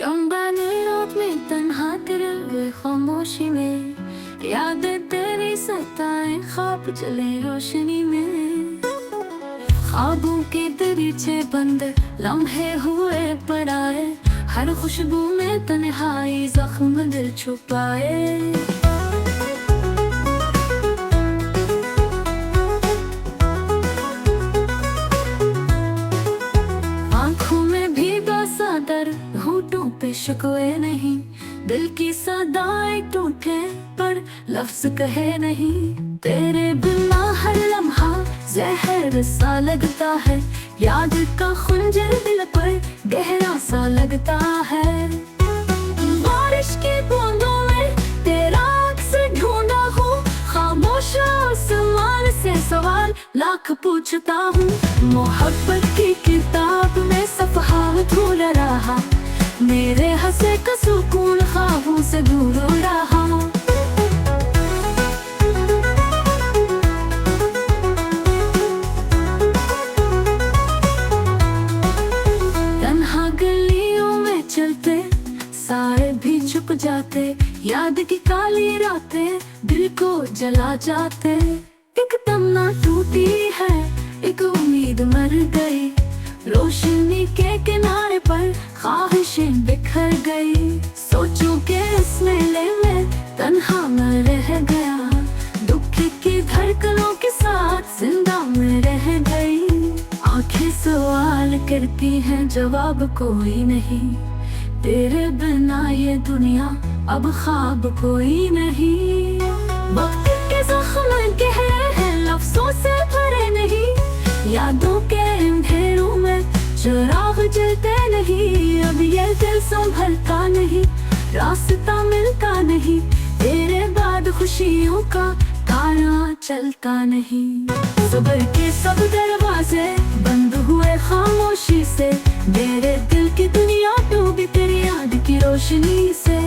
चंबाने रात में तन्हा तेरे हुए खामोशी में, यादें तेरी सताए ख्वाब चले रोशनी में। ख्वाबों के दरीचे बंद लम्हे हुए पराए, हर खुशबू में तन्हाई जख्म दिल छुपाए। आँखों में भी दर होठों पे शिकवे नहीं, दिल की सदाएं टूटे पर लफ्ज कहे नहीं। तेरे बिना हर लम्हा जहर सा लगता है, याद का खंजर दिल पर गहरा सा लगता है। बारिश की बूंदों में तेरा अक्स ढूंढा हूँ, खामोश आसमान से सवाल लाख पूछता हूँ। मोहब्बत की किताब में सफहा भूल रहा, मेरे हंसे का सुकून ख्वाबों से दूर रहा। तन्हा गलियों में चलते सारे भी चुप जाते, याद की काली रातें दिल को जला जाते। एक तमन्ना टूटी है, एक उम्मीद मर गई, रोशनी के किनारे पर ख्वाहिशें बिखर गई। सोचूं के इस मेले में तन्हा मैं रह गया, दुख की धड़कनों के साथ जिंदा मैं रह गई। आंखें सवाल करती हैं जवाब कोई नहीं, तेरे बिना ये दुनिया अब ख्वाब कोई नहीं। वक्त के जख्म गहरे हैं लफ्जों से भरे नहीं, यादों के अंधेरों में चिराग जलते नहीं। अब ये दिल संभलता नहीं, रास्ता मिलता नहीं, तेरे बाद खुशियों का तारा चलता नहीं। सब्र के सब दरवाजे बंद हुए खामोशी से, मेरे दिल की दुनिया डूबी तेरी याद की रोशनी से।